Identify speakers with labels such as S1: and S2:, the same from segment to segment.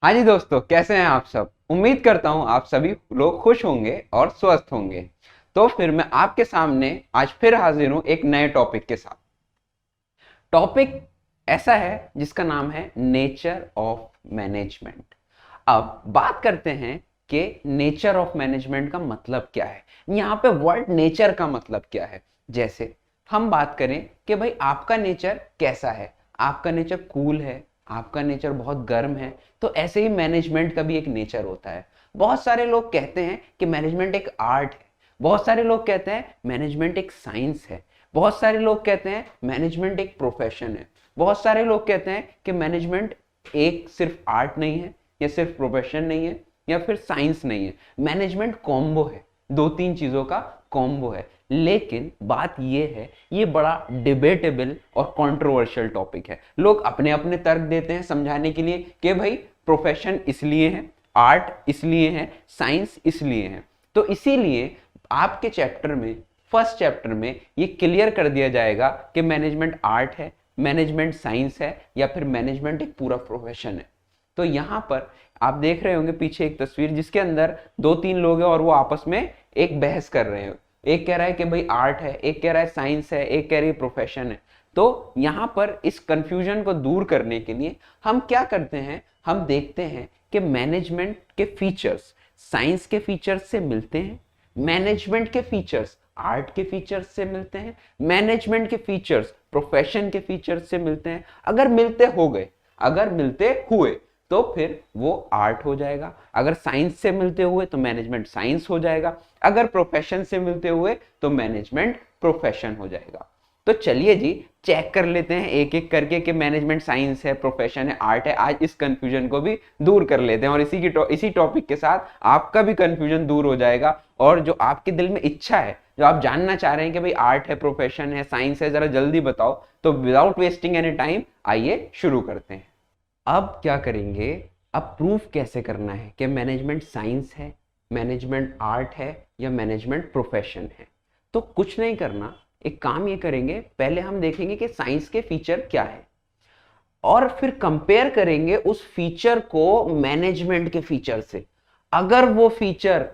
S1: हाँ जी दोस्तों, कैसे हैं आप सब। उम्मीद करता हूँ आप सभी लोग खुश होंगे और स्वस्थ होंगे। तो फिर मैं आपके सामने आज फिर हाजिर हूँ एक नए टॉपिक के साथ। टॉपिक ऐसा है जिसका नाम है नेचर ऑफ मैनेजमेंट। अब बात करते हैं कि नेचर ऑफ मैनेजमेंट का मतलब क्या है। यहाँ पे वर्ड नेचर का मतलब क्या है। जैसे हम बात करें कि भाई आपका नेचर कैसा है, आपका नेचर कूल है, आपका नेचर बहुत गर्म है, तो ऐसे ही मैनेजमेंट का भी एक नेचर होता है। बहुत सारे लोग कहते हैं कि मैनेजमेंट एक आर्ट है, बहुत सारे लोग कहते हैं मैनेजमेंट एक साइंस है, बहुत सारे लोग कहते हैं मैनेजमेंट एक प्रोफेशन है, बहुत सारे लोग कहते हैं कि मैनेजमेंट एक सिर्फ आर्ट नहीं है या सिर्फ प्रोफेशन नहीं है या फिर साइंस नहीं है। मैनेजमेंट कॉम्बो है, दो तीन चीजों का कॉम्बो है। लेकिन बात यह है, ये बड़ा डिबेटेबल और कंट्रोवर्शियल टॉपिक है। लोग अपने अपने तर्क देते हैं समझाने के लिए कि भाई प्रोफेशन इसलिए है, आर्ट इसलिए है, साइंस इसलिए है। तो इसीलिए आपके चैप्टर में, फर्स्ट चैप्टर में ये क्लियर कर दिया जाएगा कि मैनेजमेंट आर्ट है, मैनेजमेंट साइंस है या फिर मैनेजमेंट एक पूरा प्रोफेशन है। तो यहां पर आप देख रहे होंगे पीछे एक तस्वीर जिसके अंदर दो तीन लोग हैं और वो आपस में एक बहस कर रहे हैं। एक कह रहा है कि भाई आर्ट है, एक कह रहा है साइंस है, एक कह रही है प्रोफेशन है। तो यहां पर इस कंफ्यूजन को दूर करने के लिए हम क्या करते हैं, हम देखते हैं कि मैनेजमेंट के फीचर्स साइंस के फीचर्स से मिलते हैं, मैनेजमेंट के फीचर्स आर्ट के फीचर्स से मिलते हैं, मैनेजमेंट के फीचर्स प्रोफेशन के फीचर्स से मिलते हैं। अगर मिलते हो गए, अगर मिलते हुए तो फिर वो आर्ट हो जाएगा। अगर साइंस से मिलते हुए तो मैनेजमेंट साइंस हो जाएगा। अगर प्रोफेशन से मिलते हुए तो मैनेजमेंट प्रोफेशन हो जाएगा। तो चलिए जी चेक कर लेते हैं एक एक करके कि मैनेजमेंट साइंस है, प्रोफेशन है, आर्ट है। आज इस कंफ्यूजन को भी दूर कर लेते हैं और इसी टॉपिक के साथ आपका भी कंफ्यूजन दूर हो जाएगा। और जो आपके दिल में इच्छा है, जो आप जानना चाह रहे हैं कि भाई आर्ट है, प्रोफेशन है, साइंस है, जरा जल्दी बताओ। तो विदाउट वेस्टिंग एनी टाइम आइए शुरू करते हैं। अब क्या करेंगे, अब प्रूफ कैसे करना है कि मैनेजमेंट साइंस है, मैनेजमेंट आर्ट है या मैनेजमेंट प्रोफेशन है। तो कुछ नहीं करना, एक काम ये करेंगे, पहले हम देखेंगे कि साइंस के फीचर क्या है और फिर कंपेयर करेंगे उस फीचर को मैनेजमेंट के फीचर से। अगर वो फीचर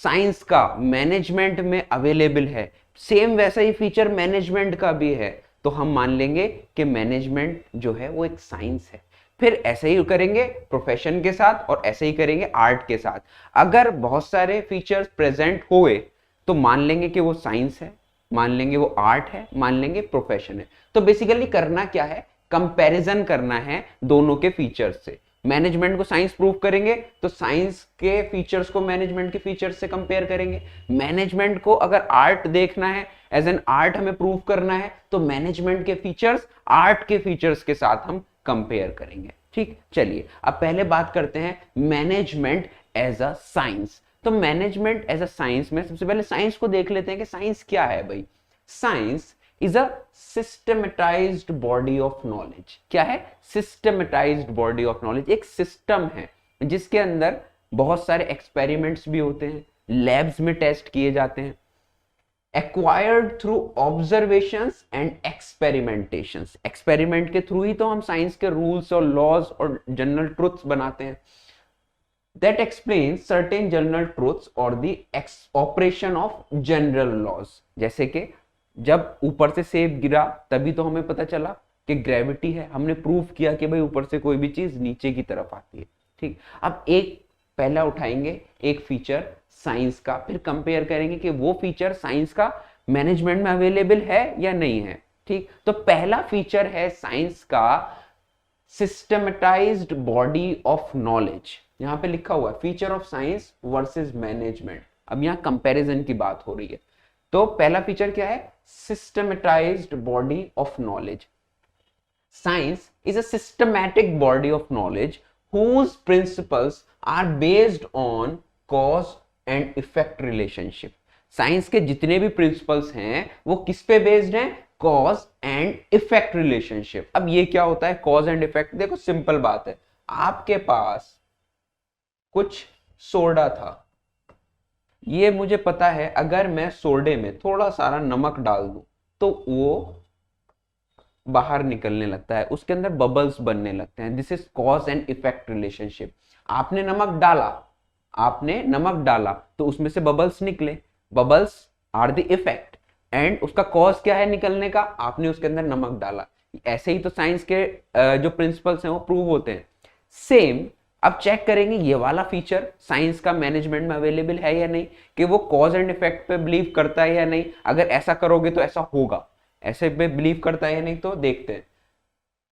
S1: साइंस का मैनेजमेंट में अवेलेबल है, सेम वैसा ही फीचर मैनेजमेंट का भी है, तो हम मान लेंगे कि मैनेजमेंट जो है वो एक साइंस है। फिर ऐसे ही करेंगे प्रोफेशन के साथ और ऐसे ही करेंगे आर्ट के साथ। अगर बहुत सारे फीचर्स प्रेजेंट हुए तो मान लेंगे कि वो साइंस है, मान लेंगे वो आर्ट है, मान लेंगे प्रोफेशन है। तो बेसिकली करना क्या है, कंपैरिजन करना है दोनों के फीचर्स से। मैनेजमेंट को साइंस प्रूव करेंगे तो साइंस के फीचर्स को मैनेजमेंट के फीचर्स से कंपेयर करेंगे। मैनेजमेंट को अगर आर्ट देखना है, एज एन आर्ट हमें प्रूव करना है, तो मैनेजमेंट के फीचर्स आर्ट के फीचर्स के साथ हम कंपेयर करेंगे। ठीक, चलिए अब पहले बात करते हैं मैनेजमेंट एज अ साइंस। तो मैनेजमेंट एज अ साइंस में सबसे पहले साइंस को देख लेते हैं कि साइंस क्या है भाई। Science is a systematised body of knowledge. क्या है? Systematised body of knowledge. एक सिस्टम है जिसके अंदर बहुत सारे एक्सपेरिमेंट्स भी होते हैं, लैब्स में टेस्ट किए जाते हैं, acquired through observations and experimentations. Experiment के थ्रू ही तो हम साइंस के रूल्स और लॉज और जनरल ट्रुथ्स बनाते हैं। That explain certain general truths और the operation of general laws. जैसे कि जब ऊपर से सेब गिरा तभी तो हमें पता चला कि ग्रेविटी है, हमने प्रूफ किया कि भाई ऊपर से कोई भी चीज नीचे की तरफ आती है। ठीक, अब एक पहला उठाएंगे एक फीचर साइंस का, फिर कंपेयर करेंगे कि वो फीचर साइंस का मैनेजमेंट में अवेलेबल है या नहीं है। ठीक, तो पहला फीचर है साइंस का सिस्टमेटाइज्ड बॉडी ऑफ नॉलेज। यहां पे लिखा हुआ है feature of science versus management. अब यहां कंपैरिजन की बात हो रही है। तो पहला फीचर क्या है? Systematised body of knowledge. Science is a systematic body of knowledge whose principles are based on cause and effect relationship. Science के जितने भी प्रिंसिपल्स हैं वो किस पे बेस्ड हैं? Cause and effect relationship. अब ये क्या होता है कॉज एंड इफेक्ट? देखो सिंपल बात है, आपके पास कुछ सोडा था, ये मुझे पता है अगर मैं सोडे में थोड़ा सारा नमक डाल दूं तो वो बाहर निकलने लगता है, उसके अंदर बबल्स बनने लगते हैं। This is cause and effect relationship. आपने नमक डाला तो उसमें से बबल्स निकले, bubbles are the effect, and उसका कॉज क्या है निकलने का, आपने उसके अंदर नमक डाला। ऐसे ही तो साइंस के जो प्रिंसिपल्स हैं वो प्रूव होते हैं। सेम अब चेक करेंगे ये वाला फीचर साइंस का मैनेजमेंट में अवेलेबल है या नहीं, कि वो कॉज एंड इफेक्ट पे बिलीव करता है या नहीं। अगर ऐसा करोगे तो ऐसा होगा, ऐसे पे बिलीव करता है या नहीं, तो देखते हैं।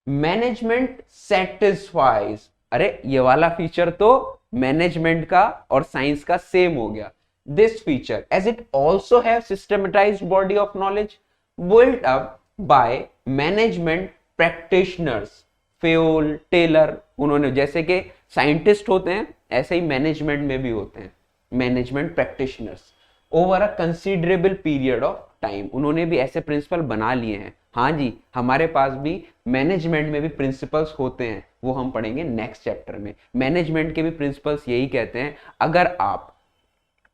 S1: मैनेजमेंट सेटिस्फाइज, अरे ये वाला फीचर तो मैनेजमेंट का और साइंस का सेम हो गया। This feature as it also have systematised body of knowledge built up by management practitioners, Fayol, Taylor, उन्होंने, जैसे कि साइंटिस्ट होते हैं ऐसे ही मैनेजमेंट में भी होते हैं management practitioners, over a considerable period of time, उन्होंने भी ऐसे प्रिंसिपल बना लिए हैं। हाँ जी, हमारे पास भी मैनेजमेंट में भी प्रिंसिपल्स होते हैं, वो हम पढ़ेंगे नेक्स्ट चैप्टर में। मैनेजमेंट के भी प्रिंसिपल्स यही कहते हैं, अगर आप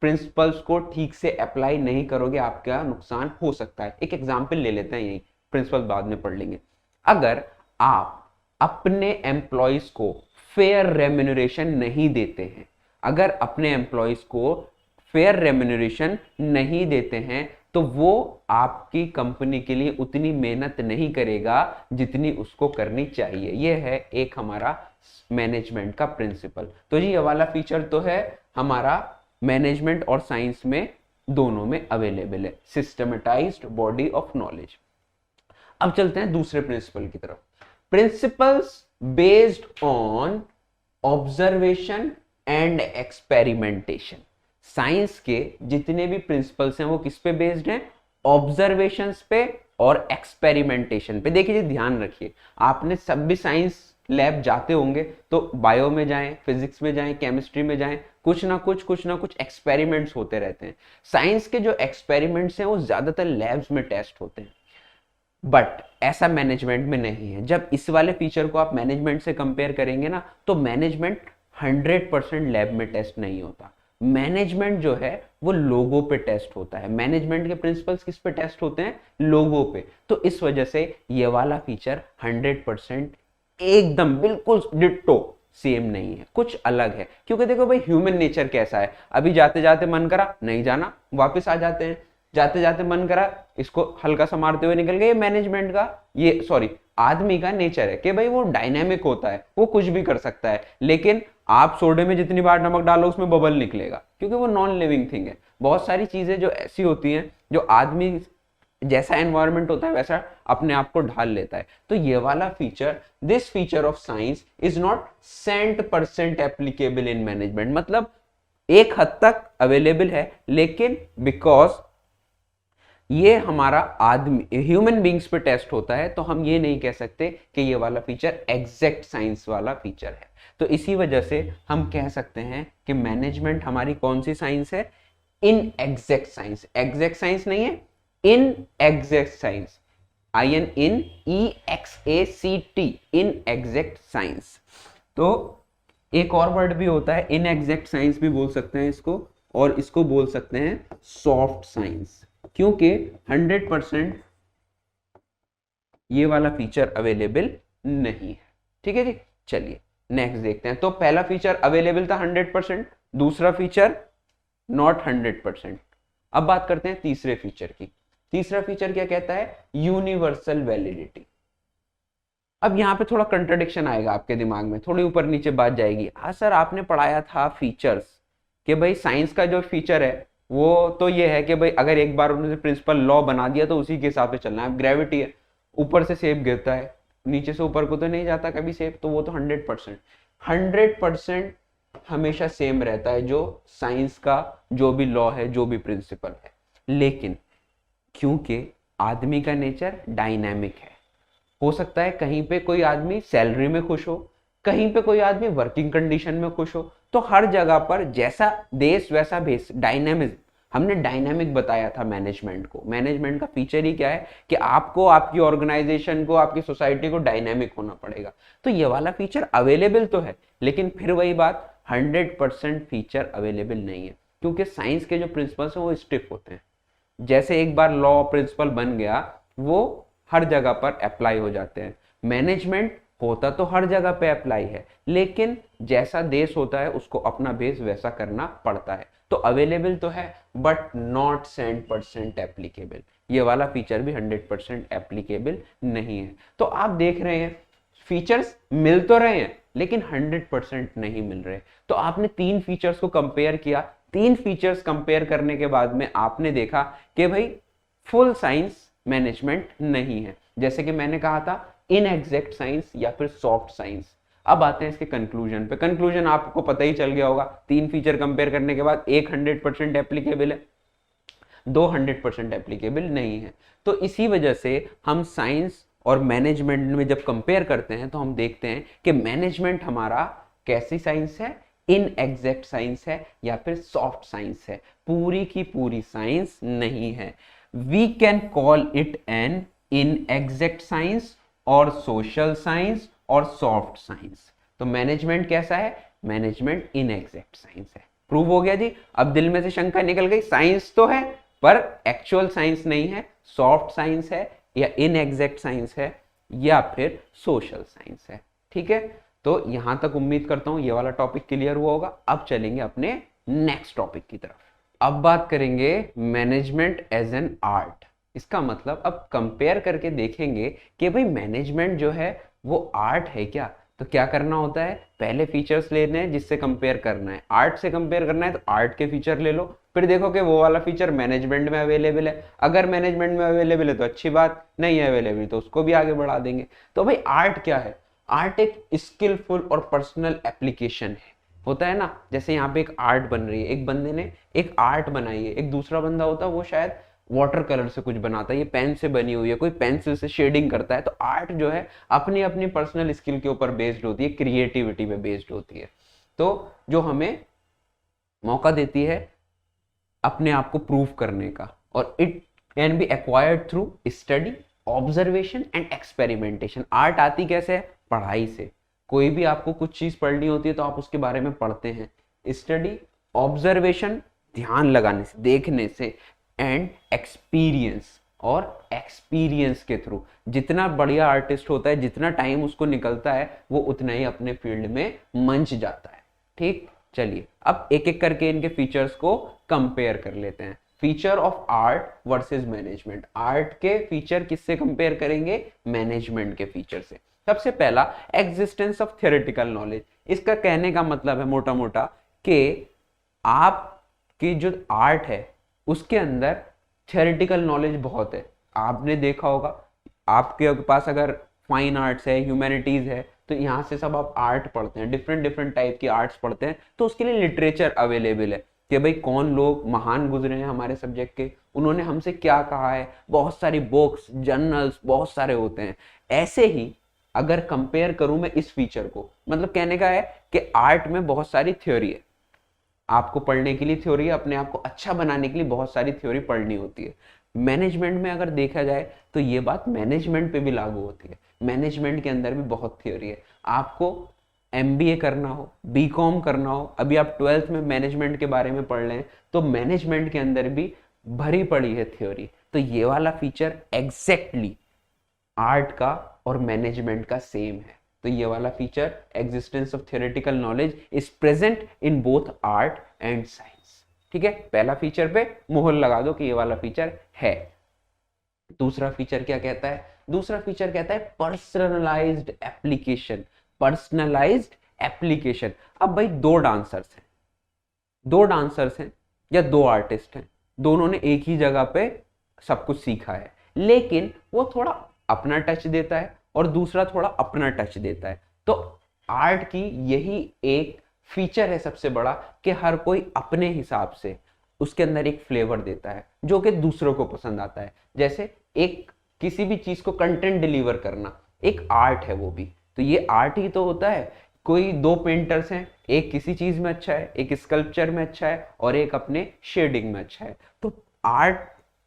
S1: प्रिंसिपल्स को ठीक से अप्लाई नहीं करोगे आपका नुकसान हो सकता है। एक एग्जांपल ले लेते हैं, यही प्रिंसिपल बाद में पढ़ लेंगे। अगर आप अपने एम्प्लॉयज को फेयर रेम्यूनरेशन नहीं देते हैं, अगर अपने एम्प्लॉयज को फेयर रेम्यूनरेशन नहीं देते हैं, तो वो आपकी कंपनी के लिए उतनी मेहनत नहीं करेगा जितनी उसको करनी चाहिए। ये है एक हमारा मैनेजमेंट का प्रिंसिपल। तो जी ये वाला फीचर तो है हमारा मैनेजमेंट और साइंस में दोनों में अवेलेबल है, सिस्टमेटाइज्ड बॉडी ऑफ नॉलेज। अब चलते हैं दूसरे प्रिंसिपल की तरफ। Principles based on observation and experimentation. Science के जितने भी प्रिंसिपल्स हैं वो किस पे बेस्ड हैं? ऑब्जर्वेशंस पे और एक्सपेरिमेंटेशन पे। देखिए ध्यान रखिए, आपने सब भी साइंस लैब जाते होंगे तो बायो में जाएं, फिजिक्स में जाएं, केमिस्ट्री में जाएं, कुछ ना कुछ एक्सपेरिमेंट्स होते रहते हैं। साइंस के जो एक्सपेरिमेंट्स हैं वो ज्यादातर लैब्स में टेस्ट होते हैं, बट ऐसा मैनेजमेंट में नहीं है। जब इस वाले फीचर को आप मैनेजमेंट से कंपेयर करेंगे ना, तो मैनेजमेंट 100% लैब में टेस्ट नहीं होता। मैनेजमेंट जो है वो लोगों पे टेस्ट होता है। मैनेजमेंट के प्रिंसिपल्स किस पे टेस्ट होते हैं? लोगों पे। तो इस वजह से ये वाला फीचर 100% एकदम बिल्कुल डिट्टो सेम नहीं है, कुछ अलग है। क्योंकि देखो भाई ह्यूमन नेचर कैसा है, अभी जाते जाते मन करा नहीं जाना, वापस आ जाते हैं, जाते जाते मन करा इसको हल्का सा मारते हुए निकल गए। मैनेजमेंट का ये सॉरी आदमी का नेचर है कि भाई वो डायनेमिक होता है, वो कुछ भी कर सकता है। लेकिन आप सोडे में जितनी बार नमक डालो उसमें बबल निकलेगा, क्योंकि वो नॉन लिविंग थिंग है। बहुत सारी चीजें जो ऐसी होती हैं जो आदमी जैसा एनवायरनमेंट होता है वैसा अपने आप को ढाल लेता है। तो ये वाला feature, this feature of science is not 100% applicable in management. मतलब एक हद तक अवेलेबल है, लेकिन बिकॉज ये हमारा आदमी ह्यूमन बींग्स पे टेस्ट होता है, तो हम ये नहीं कह सकते कि ये वाला फीचर एग्जैक्ट साइंस वाला फीचर है। तो इसी वजह से हम कह सकते हैं कि मैनेजमेंट हमारी कौन सी साइंस है? In exact science. Exact science नहीं है, in exact science, INEXACT, in exact science. तो एक और वर्ड भी होता है, इन एग्जैक्ट साइंस भी बोल सकते हैं इसको, और इसको बोल सकते हैं सॉफ्ट साइंस, क्योंकि 100% ये वाला फीचर अवेलेबल नहीं है। ठीक है जी, चलिए नेक्स्ट देखते हैं। तो पहला फीचर अवेलेबल था 100%, दूसरा फीचर नॉट 100%। अब बात करते हैं तीसरे फीचर की। तीसरा फीचर क्या कहता है? Universal validity. अब यहां पे थोड़ा कंट्राडिक्शन आएगा आपके दिमाग में, थोड़ी ऊपर नीचे बात जाएगी। हाँ सर, आपने पढ़ाया था फीचर्स कि भाई साइंस का जो फीचर है वो तो ये है कि भाई अगर एक बार उन्होंने प्रिंसिपल लॉ बना दिया तो उसी के हिसाब से चलना है। ग्रेविटी है, ऊपर से सेब गिरता है, नीचे से ऊपर को तो नहीं जाता कभी सेब, तो वो तो 100% हमेशा सेम रहता है जो साइंस का जो भी लॉ है, जो भी प्रिंसिपल है। लेकिन क्योंकि आदमी का नेचर डायनामिक है, हो सकता है कहीं पे कोई आदमी सैलरी में खुश हो, कहीं पे कोई आदमी वर्किंग कंडीशन में खुश हो। तो हर जगह पर जैसा देश वैसा भेष, डायनामिज्म। हमने डायनामिक बताया था मैनेजमेंट को। मैनेजमेंट का फीचर ही क्या है कि आपको, आपकी ऑर्गेनाइजेशन को, आपकी सोसाइटी को डायनामिक होना पड़ेगा। तो ये वाला फीचर अवेलेबल तो है, लेकिन फिर वही बात 100% फीचर अवेलेबल नहीं है, क्योंकि साइंस के जो प्रिंसिपल्स हैं वो स्टिफ होते हैं। जैसे एक बार लॉ प्रिंसिपल बन गया, वो हर जगह पर अप्लाई हो जाते हैं। मैनेजमेंट होता तो हर जगह पे अप्लाई है, लेकिन जैसा देश होता है उसको अपना बेस वैसा करना पड़ता है। तो अवेलेबल तो है बट नॉट 100% एप्लीकेबल। ये वाला फीचर भी 100% एप्लीकेबल नहीं है। तो आप देख रहे हैं फीचर्स मिल तो रहे हैं लेकिन 100% नहीं मिल रहे। तो आपने 3 फीचर्स को कंपेयर किया, 3 फीचर्स कंपेयर करने के बाद में आपने देखा कि भाई फुल साइंस मैनेजमेंट नहीं है। जैसे कि मैंने कहा था इनएग्जैक्ट साइंस या फिर सॉफ्ट साइंस। अब आते हैं इसके कंक्लूजन पे। कंक्लूजन आपको पता ही चल गया होगा, 3 फीचर कंपेयर करने के बाद एक 100% एप्लीकेबल है, 2 100% एप्लीकेबल नहीं है। तो इसी वजह से हम साइंस और मैनेजमेंट में जब कंपेयर करते हैं तो हम देखते हैं कि मैनेजमेंट हमारा कैसी साइंस है, इनएग्जैक्ट साइंस है या फिर सॉफ्ट साइंस है, पूरी की पूरी साइंस नहीं है। We can call it an inexact science और सोशल साइंस और सॉफ्ट साइंस। तो मैनेजमेंट कैसा है? मैनेजमेंट इनएग्जैक्ट साइंस है। प्रूव हो गया जी। अब दिल में से शंका निकल गई, साइंस तो है पर एक्चुअल साइंस नहीं है, सॉफ्ट साइंस है या इनएग्जैक्ट साइंस है या फिर सोशल साइंस है। ठीक है, तो यहां तक उम्मीद करता हूं ये वाला टॉपिक क्लियर हुआ होगा। अब चलेंगे अपने नेक्स्ट टॉपिक की तरफ। अब बात करेंगे मैनेजमेंट एज एन आर्ट। इसका मतलब अब कंपेयर करके देखेंगे कि भाई मैनेजमेंट जो है वो आर्ट है क्या। तो क्या करना होता है, पहले फीचर्स लेने हैं जिससे कंपेयर करना है। आर्ट से कंपेयर करना है तो आर्ट के फीचर ले लो, फिर देखो कि वो वाला फीचर मैनेजमेंट में अवेलेबल है। अगर मैनेजमेंट में अवेलेबल है तो अच्छी बात, नहीं है अवेलेबल तो उसको भी आगे बढ़ा देंगे। तो भाई आर्ट क्या है? आर्ट एक स्किलफुल और पर्सनल एप्लीकेशन है। होता है ना, जैसे यहाँ पे एक आर्ट बन रही है, एक बंदे ने एक आर्ट बनाई है, एक दूसरा बंदा होता है वो शायद वाटर कलर से कुछ बनाता है, ये पेन से बनी हुई है, कोई पेंसिल से शेडिंग करता है। तो आर्ट जो है अपनी अपनी पर्सनल स्किल के ऊपर बेस्ड होती है, क्रिएटिविटी पे बेस्ड होती है। तो जो हमें मौका देती है अपने आप को प्रूव करने का, और it can be acquired through study, observation and experimentation. Art आती कैसे है? पढ़ाई से। कोई भी आपको कुछ चीज पढ़नी होती है तो आप उसके बारे में पढ़ते हैं। स्टडी, ऑब्जर्वेशन ध्यान लगाने से, देखने से, एंड एक्सपीरियंस, और एक्सपीरियंस के थ्रू। जितना बढ़िया आर्टिस्ट होता है, जितना टाइम उसको निकलता है, वो उतना ही अपने फील्ड में मंच जाता है। ठीक, चलिए अब एक एक करके इनके फीचर्स को कंपेयर कर लेते हैं। Feature of art versus management. Art के फीचर किससे कंपेयर करेंगे? मैनेजमेंट के फीचर से। सबसे पहला एग्जिस्टेंस ऑफ थियोरेटिकल नॉलेज। इसका कहने का मतलब है मोटा मोटा कि आपकी जो आर्ट है उसके अंदर थियोरेटिकल नॉलेज बहुत है। आपने देखा होगा, आपके पास अगर फाइन आर्ट्स है, ह्यूमैनिटीज है, तो यहाँ से सब आप आर्ट पढ़ते हैं, डिफरेंट डिफरेंट टाइप की आर्ट्स पढ़ते हैं। तो उसके लिए लिटरेचर अवेलेबल है कि भाई कौन लोग महान गुजरे हैं हमारे सब्जेक्ट के, उन्होंने हमसे क्या कहा है। बहुत सारी बुक्स, जर्नल्स बहुत सारे होते हैं। ऐसे ही अगर कंपेयर करूं मैं इस फीचर को, मतलब कहने का है कि आर्ट में बहुत सारी थ्योरी है, आपको पढ़ने के लिए थ्योरी है, अपने आप को अच्छा बनाने के लिए बहुत सारी थ्योरी पढ़नी होती है। मैनेजमेंट में अगर देखा जाए तो ये बात मैनेजमेंट पे भी लागू होती है। मैनेजमेंट के अंदर भी बहुत थ्योरी है। आपको एमबीए करना हो, बीकॉम करना हो, अभी आप 12th में मैनेजमेंट के बारे में पढ़ लें तो मैनेजमेंट के अंदर भी भरी पड़ी है थ्योरी। तो ये वाला फीचर एग्जैक्टली आर्ट का और मैनेजमेंट का सेम है। तो ये वाला feature existence of theoretical knowledge is present in both art and science. ठीक है, पहला फीचर पे मोहर लगा दो कि ये वाला फीचर है। दूसरा फीचर क्या कहता है? दूसरा फीचर कहता है पर्सनलाइज्ड एप्लीकेशन। Personalised application. अब भाई दो डांसर्स हैं या दो आर्टिस्ट हैं, दोनों ने एक ही जगह पे सब कुछ सीखा है, लेकिन वो थोड़ा अपना टच देता है और दूसरा थोड़ा अपना टच देता है। तो आर्ट की यही एक फीचर है सबसे बड़ा कि हर कोई अपने हिसाब से उसके अंदर एक फ्लेवर देता है जो कि दूसरों को पसंद आता है। जैसे एक किसी भी चीज को कंटेंट डिलीवर करना एक आर्ट है वो भी। तो ये आर्ट ही तो होता है। कोई दो पेंटर्स हैं, एक किसी चीज में अच्छा है, एक स्कल्पचर में अच्छा है और एक अपने शेडिंग में अच्छा है। तो आर्ट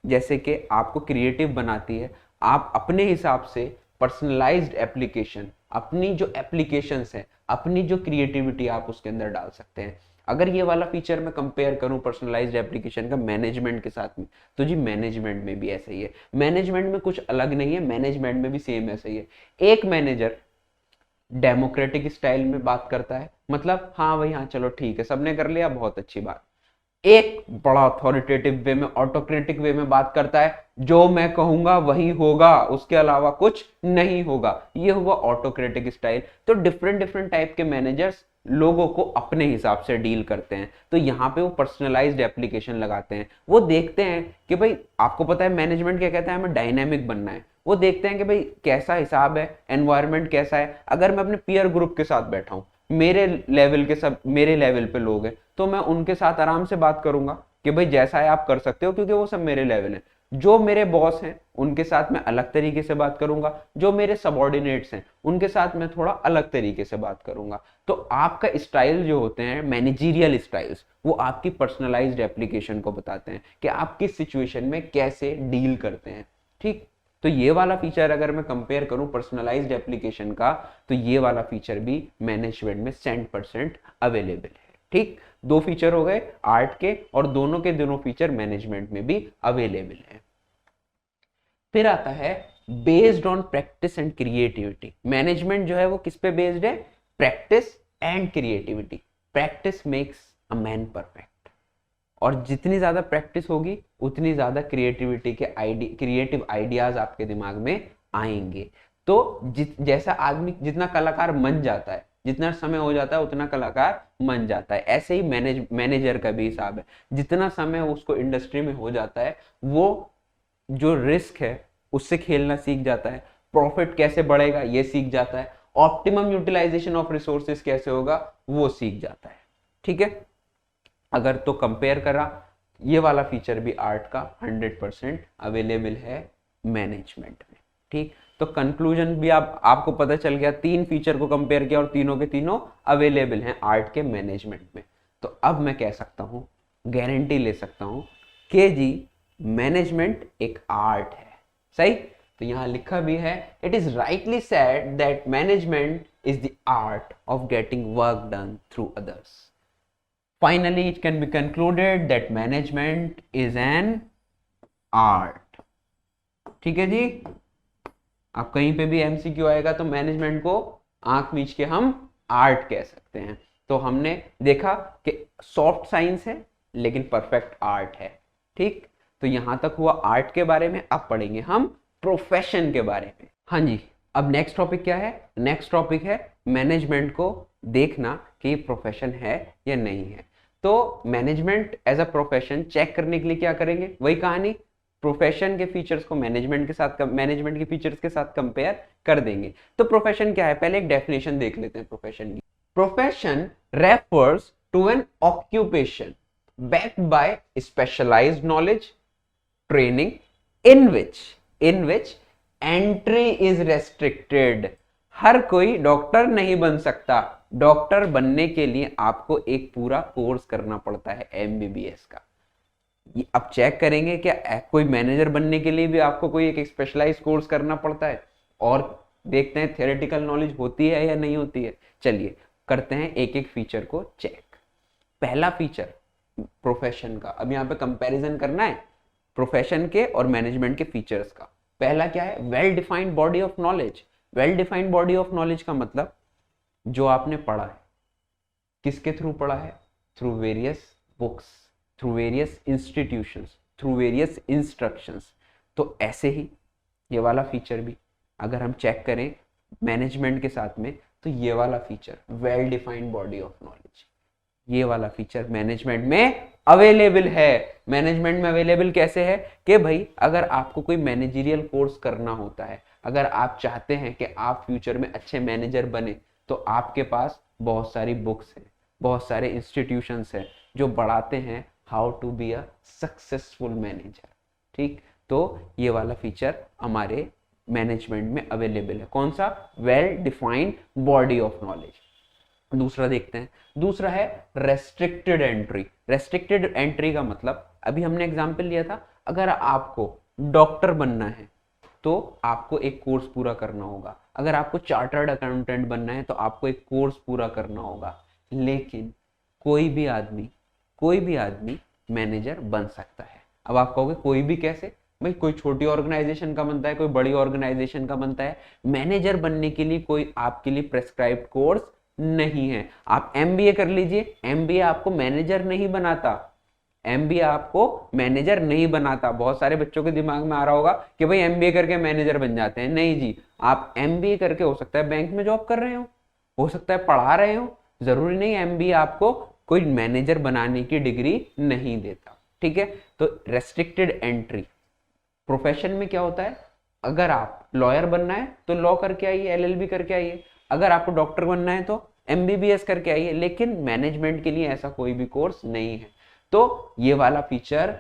S1: जैसे कि आपको क्रिएटिव बनाती है, आप अपने हिसाब से पर्सनलाइज्ड एप्लीकेशन, अपनी जो एप्लीकेशंस हैं, अपनी जो क्रिएटिविटी आप उसके अंदर डाल सकते हैं। अगर ये वाला फीचर मैं कंपेयर करूं पर्सनलाइज्ड एप्लीकेशन का मैनेजमेंट के साथ में, तो जी मैनेजमेंट में भी ऐसा ही है। मैनेजमेंट में कुछ अलग नहीं है, मैनेजमेंट में भी सेम ऐसा ही है। एक मैनेजर डेमोक्रेटिक स्टाइल में बात करता है, मतलब हाँ भाई हाँ चलो ठीक है सबने कर लिया बहुत अच्छी बात। एक बड़ा अथॉरिटेटिव वे में, ऑटोक्रेटिक वे में बात करता है, जो मैं कहूंगा वही होगा, उसके अलावा कुछ नहीं होगा। ये हुआ ऑटोक्रेटिक स्टाइल। तो डिफरेंट डिफरेंट टाइप के मैनेजर्स लोगों को अपने हिसाब से डील करते हैं। तो यहाँ पे वो पर्सनलाइज्ड एप्लीकेशन लगाते हैं। वो देखते हैं कि भाई आपको पता है मैनेजमेंट क्या कहता है, हमें डायनामिक बनना है। वो देखते हैं कि भाई कैसा हिसाब है, एनवायरनमेंट कैसा है। अगर मैं अपने पीयर ग्रुप के साथ बैठा हूँ, मेरे लेवल के सब मेरे लेवल पे लोग हैं, तो मैं उनके साथ आराम से बात करूंगा कि भाई जैसा है आप कर सकते हो, क्योंकि वो सब मेरे लेवल है। जो मेरे बॉस हैं उनके साथ मैं अलग तरीके से बात करूंगा, जो मेरे सबऑर्डिनेट्स हैं उनके साथ मैं थोड़ा अलग तरीके से बात करूंगा। तो आपका स्टाइल जो होते हैं मैनेजरियल स्टाइल्स, वो आपकी पर्सनलाइज्ड एप्लीकेशन को बताते हैं कि आप किस सिचुएशन में कैसे डील करते हैं। ठीक, तो ये वाला फीचर अगर मैं कंपेयर करूं पर्सनलाइज्ड एप्लीकेशन का, तो ये वाला फीचर भी मैनेजमेंट में 100% अवेलेबल है। ठीक, दो फीचर हो गए आर्ट के, और दोनों के दोनों फीचर मैनेजमेंट में भी अवेलेबल है। फिर आता है based on practice and creativity. Management जो है वो किस पे बेस्ड है, practice and creativity. Practice makes a man perfect, और जितनी ज्यादा प्रैक्टिस होगी उतनी ज्यादा क्रिएटिविटी के क्रिएटिव आइडियाज आपके दिमाग में आएंगे। तो जैसा आदमी जितना कलाकार बन जाता है, जितना समय हो जाता है उतना कलाकार बन जाता है। ऐसे ही मैनेजर का भी हिसाब है, जितना समय उसको इंडस्ट्री में हो जाता है वो जो रिस्क है उससे खेलना सीख जाता है, प्रॉफिट कैसे बढ़ेगा ये सीख जाता है, ऑप्टिमम यूटिलाइजेशन ऑफ रिसोर्सेज कैसे होगा वो सीख जाता है। ठीक है, अगर तो कंपेयर करा, ये वाला फीचर भी आर्ट का 100% अवेलेबल है मैनेजमेंट में। ठीक, तो कंक्लूजन भी आपको पता चल गया, तीन फीचर को कंपेयर किया और तीनों के तीनों अवेलेबल हैं आर्ट के मैनेजमेंट में। तो अब मैं कह सकता हूं, गारंटी ले सकता हूं कि जी मैनेजमेंट एक आर्ट है। सही, तो यहां लिखा भी है, it is rightly said that management is the art of getting work done through others. Finally, it can be concluded that management is an art. ठीक है जी, अब कहीं पे भी एमसीक्यू आएगा तो मैनेजमेंट को आंख मीच के हम आर्ट कह सकते हैं। तो हमने देखा कि सॉफ्ट साइंस है लेकिन परफेक्ट आर्ट है। ठीक, तो यहां तक हुआ आर्ट के बारे में। अब पढ़ेंगे हम प्रोफेशन के बारे में। हाँ जी, अब नेक्स्ट टॉपिक क्या है, नेक्स्ट टॉपिक है मैनेजमेंट को देखना कि प्रोफेशन है या नहीं है। तो management as a profession check करने के लिए क्या करेंगे, वही कहानी, प्रोफेशन के फीचर्स को मैनेजमेंट के साथ, मैनेजमेंट के फीचर्स के साथ कंपेयर कर देंगे। तो प्रोफेशन क्या है, पहले एक डेफिनेशन देख लेते हैं प्रोफेशन की। Profession refers to an occupation backed by specialized knowledge, training, in which entry is restricted। हर कोई डॉक्टर नहीं बन सकता। डॉक्टर बनने के लिए आपको एक पूरा कोर्स करना पड़ता है एमबीबीएस का। अब चेक करेंगे क्या कोई मैनेजर बनने के लिए भी आपको कोई एक स्पेशलाइज कोर्स करना पड़ता है, और देखते हैं थियोरेटिकल नॉलेज होती है या नहीं होती है। चलिए करते हैं एक एक फीचर को चेक। पहला फीचर प्रोफेशन का, अब यहाँ पे कंपैरिजन करना है प्रोफेशन के और मैनेजमेंट के फीचर्स का। पहला क्या है, well defined body of knowledge. Well defined body of knowledge का मतलब जो आपने पढ़ा है, किसके थ्रू पढ़ा है, through various books, through various institutions, through various instructions. तो ऐसे ही ये वाला फीचर भी अगर हम चेक करें मैनेजमेंट के साथ में, तो ये वाला feature well defined body of knowledge, ये वाला फीचर मैनेजमेंट में अवेलेबल है। मैनेजमेंट में अवेलेबल कैसे है कि भाई अगर आपको कोई मैनेजरियल कोर्स करना होता है, अगर आप चाहते हैं कि आप फ्यूचर में अच्छे मैनेजर बने, तो आपके पास बहुत सारी बुक्स हैं, बहुत सारे इंस्टीट्यूशंस हैं जो बढ़ाते हैं how to be a successful manager. ठीक, तो ये वाला फीचर हमारे मैनेजमेंट में अवेलेबल है। कौन सा, well defined body of knowledge. दूसरा देखते हैं, दूसरा है रेस्ट्रिक्टेड एंट्री। रेस्ट्रिक्टेड एंट्री का मतलब अभी हमने एग्जांपल लिया था, अगर आपको डॉक्टर बनना है तो आपको एक कोर्स पूरा करना होगा, अगर आपको चार्टर्ड अकाउंटेंट बनना है तो आपको एक कोर्स पूरा करना होगा। लेकिन कोई भी आदमी मैनेजर बन सकता है। अब आप कहोगे कोई भी कैसे? भाई कोई छोटी ऑर्गेनाइजेशन का बनता है, कोई बड़ी ऑर्गेनाइजेशन का बनता है। मैनेजर बनने के लिए कोई आपके लिए प्रेस्क्राइब्ड कोर्स नहीं है। आप एमबीए कर लीजिए, एमबीए आपको मैनेजर नहीं बनाता, एमबीए आपको मैनेजर नहीं बनाता। बहुत सारे बच्चों के दिमाग में आ रहा होगा कि भाई एमबीए करके मैनेजर बन जाते हैं। नहीं जी, आप एमबीए करके हो सकता है बैंक में जॉब कर रहे हो सकता है पढ़ा रहे हो, जरूरी नहीं एमबीए आपको कोई मैनेजर बनाने की डिग्री नहीं देता। ठीक है, तो रेस्ट्रिक्टेड एंट्री प्रोफेशन में क्या होता है? अगर आप लॉयर बनना है तो लॉ करके आइए, एलएलबी करके आइए। अगर आपको डॉक्टर बनना है तो एमबीबीएस करके आइए। लेकिन मैनेजमेंट के लिए ऐसा कोई भी कोर्स नहीं है, तो ये वाला फीचर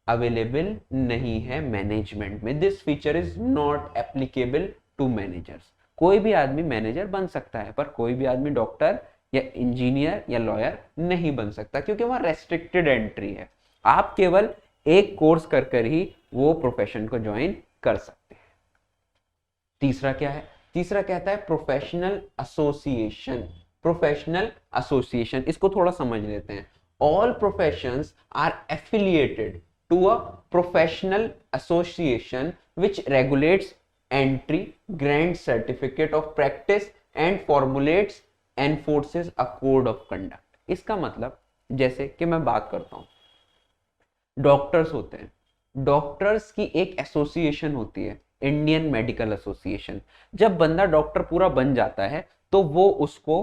S1: अवेलेबल नहीं है मैनेजमेंट में। This feature is not applicable to managers. कोई भी आदमी मैनेजर बन सकता है, पर कोई भी आदमी डॉक्टर या इंजीनियर या लॉयर नहीं बन सकता, क्योंकि वहां रेस्ट्रिक्टेड एंट्री है। आप केवल एक कोर्स कर कर ही वो प्रोफेशन को ज्वाइन कर सकते हैं। तीसरा क्या है? तीसरा कहता है प्रोफेशनल एसोसिएशन। प्रोफेशनल एसोसिएशन, इसको थोड़ा समझ लेते हैं। All professions are affiliated to a professional association which regulates entry, grants certificate of practice and formulates enforces a code of conduct। इसका मतलब जैसे कि मैं बात करता हूं, डॉक्टर्स होते हैं, डॉक्टर्स की एक एसोसिएशन होती है, इंडियन मेडिकल एसोसिएशन। जब बंदा डॉक्टर पूरा बन जाता है तो वो उसको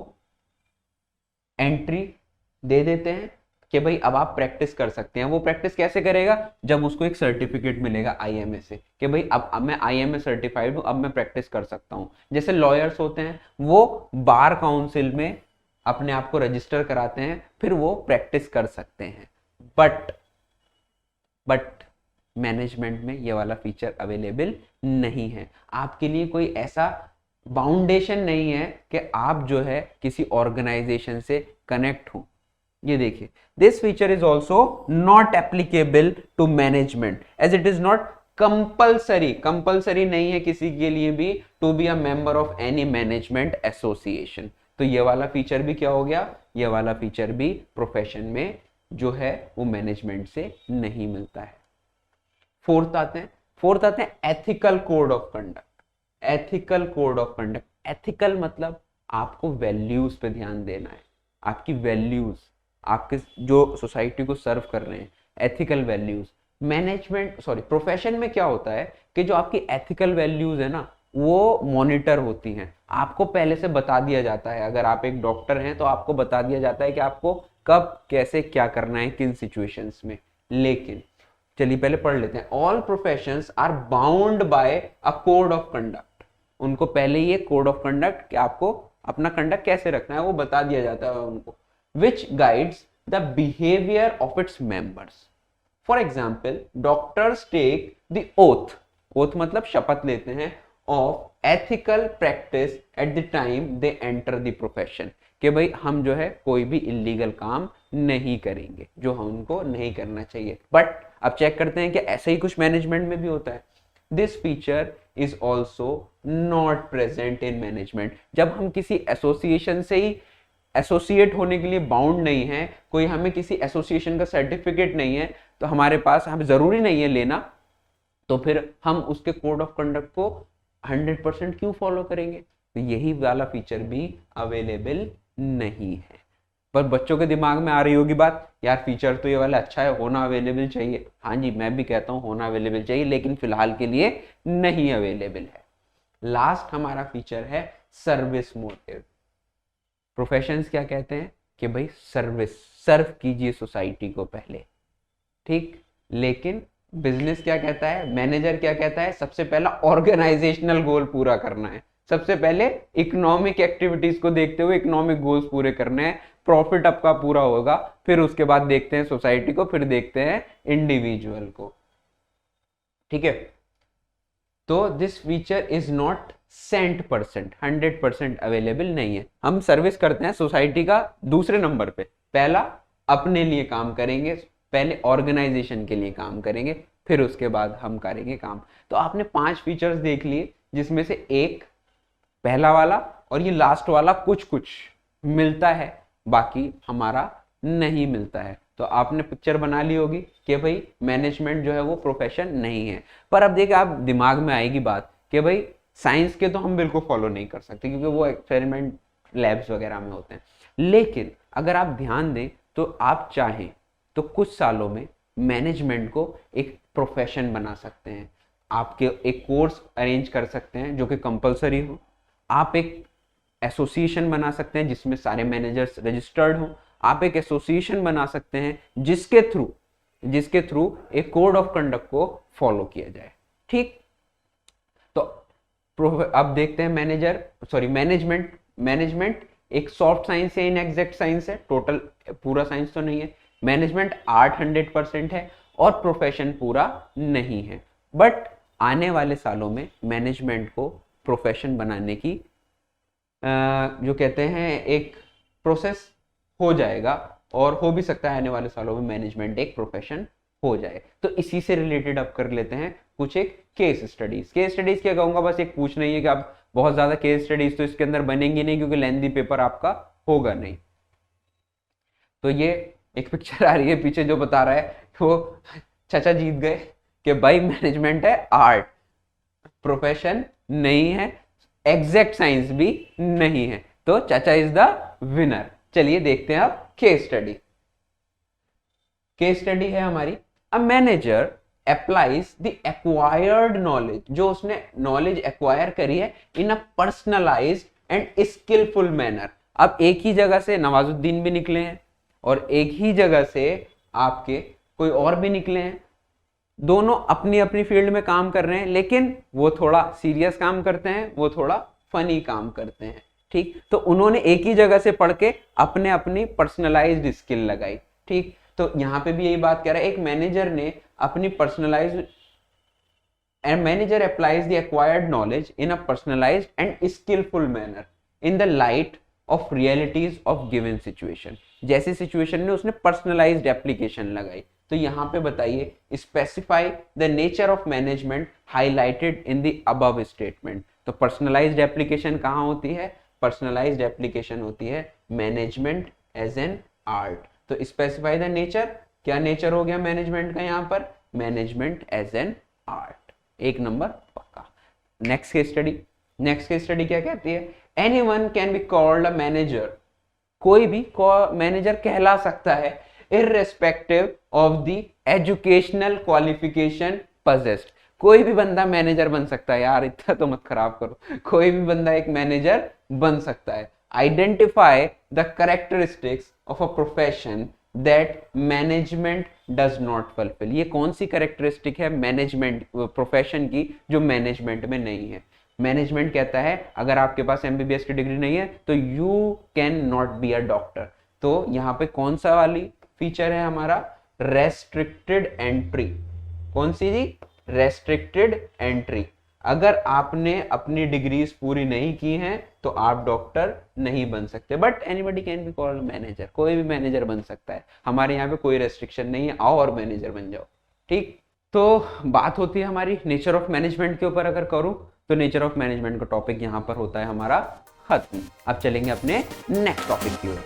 S1: एंट्री दे देते हैं कि भाई अब आप प्रैक्टिस कर सकते हैं। वो प्रैक्टिस कैसे करेगा? जब उसको एक सर्टिफिकेट मिलेगा आईएमए से कि भाई अब मैं आईएमए सर्टिफाइड हूं, अब मैं प्रैक्टिस कर सकता हूं। जैसे लॉयर्स होते हैं, वो बार काउंसिल में अपने आप को रजिस्टर कराते हैं, फिर वो प्रैक्टिस कर सकते हैं। बट मैनेजमेंट में ये वाला फीचर अवेलेबल नहीं है। आपके लिए कोई ऐसा बाउंडेशन नहीं है कि आप जो है किसी ऑर्गेनाइजेशन से कनेक्ट हो। ये देखिए, this feature is also not applicable to management as it is not compulsory नहीं है किसी के लिए भी to be a member of any management association. तो ये वाला फीचर भी क्या हो गया? ये वाला फीचर भी प्रोफेशन में जो है वो मैनेजमेंट से नहीं मिलता है। फोर्थ आते हैं ethical code of conduct. Ethical code of conduct, ethical मतलब आपको वैल्यूज पे ध्यान देना है, आपकी वैल्यूज, आपके जो सोसाइटी को सर्व कर रहे हैं, एथिकल वैल्यूज। प्रोफेशन में क्या होता है कि जो आपकी एथिकल वैल्यूज है ना, वो मॉनिटर होती हैं। आपको पहले से बता दिया जाता है, अगर आप एक डॉक्टर हैं तो आपको बता दिया जाता है कि आपको कब कैसे क्या करना है, किन सिचुएशंस में। लेकिन चलिए पहले पढ़ लेते हैं। All professions are bound by a code of conduct. उनको पहले ये कोड ऑफ कंडक्ट कि आपको अपना कंडक्ट कैसे रखना है वो बता दिया जाता है उनको, which guides the behavior of its members. For example, doctors take the oath, oath मतलब शपथ लेते हैं, of ethical practice at the time they enter the profession, कि भाई हम जो है कोई भी इलीगल काम नहीं करेंगे जो हमको नहीं करना चाहिए। बट अब चेक करते हैं कि ऐसा ही कुछ मैनेजमेंट में भी होता है। This feature is also not present in management. जब हम किसी एसोसिएशन से ही एसोसिएट होने के लिए बाउंड नहीं है, कोई हमें किसी एसोसिएशन का सर्टिफिकेट नहीं है, तो हमारे पास हम जरूरी नहीं है लेना, तो फिर हम उसके कोड ऑफ कंडक्ट को 100% क्यों फॉलो करेंगे? तो यही वाला फीचर भी अवेलेबल नहीं है। पर बच्चों के दिमाग में आ रही होगी बात, यार फीचर तो ये वाला अच्छा है, होना अवेलेबल चाहिए। हाँ जी, मैं भी कहता हूँ होना अवेलेबल चाहिए, लेकिन फिलहाल के लिए नहीं अवेलेबल है। लास्ट हमारा फीचर है सर्विस मोटिव। प्रोफेशंस क्या कहते हैं कि भाई सर्व कीजिए सोसाइटी को पहले, ठीक। लेकिन बिजनेस क्या कहता है, मैनेजर क्या कहता है, सबसे पहला ऑर्गेनाइजेशनल गोल पूरा करना है, सबसे पहले इकोनॉमिक एक्टिविटीज को देखते हुए इकोनॉमिक गोल्स पूरे करने हैं, प्रॉफिट आपका पूरा होगा, फिर उसके बाद देखते हैं सोसाइटी को, फिर देखते हैं इंडिविजुअल को, ठीक है। तो this feature is not 100% available नहीं है। हम सर्विस करते हैं सोसाइटी का दूसरे नंबर पे, पहला अपने लिए काम करेंगे, पहले ऑर्गेनाइजेशन के लिए काम करेंगे, फिर उसके बाद हम करेंगे काम। तो आपने 5 फीचर्स देख लिए, जिसमें से एक पहला वाला और ये लास्ट वाला कुछ कुछ मिलता है, बाकी हमारा नहीं मिलता है। तो आपने पिक्चर बना ली होगी कि भाई मैनेजमेंट जो है वो प्रोफेशन नहीं है। पर अब देखिए, आप दिमाग में आएगी बात कि भाई साइंस के तो हम बिल्कुल फॉलो नहीं कर सकते क्योंकि वो एक्सपेरिमेंट लैब्स वगैरह में होते हैं, लेकिन अगर आप ध्यान दें तो आप चाहें तो कुछ सालों में मैनेजमेंट को एक प्रोफेशन बना सकते हैं। आपके एक कोर्स अरेंज कर सकते हैं जो कि कंपलसरी हो, आप एक एसोसिएशन बना सकते हैं जिसमें सारे मैनेजर्स रजिस्टर्ड हों, आप एक एसोसिएशन बना सकते हैं जिसके थ्रू एक कोड ऑफ कंडक्ट को फॉलो किया जाए। ठीक, तो अब देखते हैं मैनेजमेंट एक सॉफ्ट साइंस है, इन एग्जैक्ट साइंस है, टोटल पूरा साइंस तो नहीं है। मैनेजमेंट आर्ट 100% है और प्रोफेशन पूरा नहीं है। बट आने वाले सालों में मैनेजमेंट को प्रोफेशन बनाने की जो कहते हैं एक प्रोसेस हो जाएगा, और हो भी सकता है आने वाले सालों में मैनेजमेंट एक प्रोफेशन हो जाए। तो इसी से रिलेटेड अब कर लेते हैं कुछ एक केस स्टडीज क्या कहूंगा, बस एक पूछ नहीं है कि आप बहुत ज्यादा केस स्टडीज तो इसके अंदर बनेंगी नहीं क्योंकि लेंथी पेपर आपका होगा नहीं। तो ये एक पिक्चर आ रही है पीछे जो बता रहा है वो चाचा जीत गए कि भाई मैनेजमेंट है आर्ट, प्रोफेशन नहीं है, एग्जैक्ट साइंस भी नहीं है, तो चाचा इज द विनर। चलिए देखते हैं अब केस स्टडी है हमारी। A manager applies the acquired knowledge, जो उसने नॉलेज एक्वायर करी है, इन a personalised and skilful manner. अब एक ही जगह से नवाजुद्दीन भी निकले हैं और एक ही जगह से आपके कोई और भी निकले हैं, दोनों अपनी अपनी फील्ड में काम कर रहे हैं, लेकिन वो थोड़ा सीरियस काम करते हैं, वो थोड़ा फनी काम करते हैं। ठीक, तो उन्होंने एक ही जगह से पढ़ के अपने अपनी पर्सनलाइज्ड स्किल लगाई। ठीक, तो यहां पे भी यही बात कह रहा है, एक मैनेजर ने अपनी personalised manager applies the acquired knowledge in a personalised and skilful manner in the light of realities of given situation. जैसी सिचुएशन में उसने पर्सनलाइज्ड एप्लीकेशन लगाई। तो यहां पे बताइए, specify the nature of management highlighted in the above statement. तो personalised application कहां होती है? पर्सनलाइज्ड एप्लीकेशन होती है मैनेजमेंट एज एन आर्ट। तो स्पेसिफाई द नेचर, क्या नेचर हो गया मैनेजमेंट का यहां पर? Management as an art. एक नंबर पक्का। नेक्स्ट केस स्टडी क्या कहती है? Anyone can be called a manager, कोई भी मैनेजर कहला सकता है, irrespective of the educational qualification possessed। कोई भी बंदा मैनेजर बन सकता है यार, इतना तो मत खराब करो, कोई भी बंदा एक मैनेजर बन सकता है। Identify the characteristics of a profession that management does not fulfil. ये कौन सी कैरेक्टरिस्टिक है मैनेजमेंट प्रोफेशन की जो मैनेजमेंट में नहीं है? मैनेजमेंट कहता है अगर आपके पास एमबीबीएस की डिग्री नहीं है तो you can not be a doctor. तो यहाँ पे कौन सा वाली फीचर है हमारा? Restricted entry. कौन सी जी? Restricted entry. अगर आपने अपनी डिग्रीज पूरी नहीं की हैं तो आप डॉक्टर नहीं बन सकते। But anybody can be called manager, कोई भी मैनेजर बन सकता है। हमारे यहाँ पे कोई रेस्ट्रिक्शन नहीं है, आओ और मैनेजर बन जाओ। ठीक, तो बात होती है हमारी नेचर ऑफ मैनेजमेंट के ऊपर अगर करूं तो नेचर ऑफ मैनेजमेंट का टॉपिक यहाँ पर होता है हमारा खत्म। अब चलेंगे अपने नेक्स्ट टॉपिक की ओर।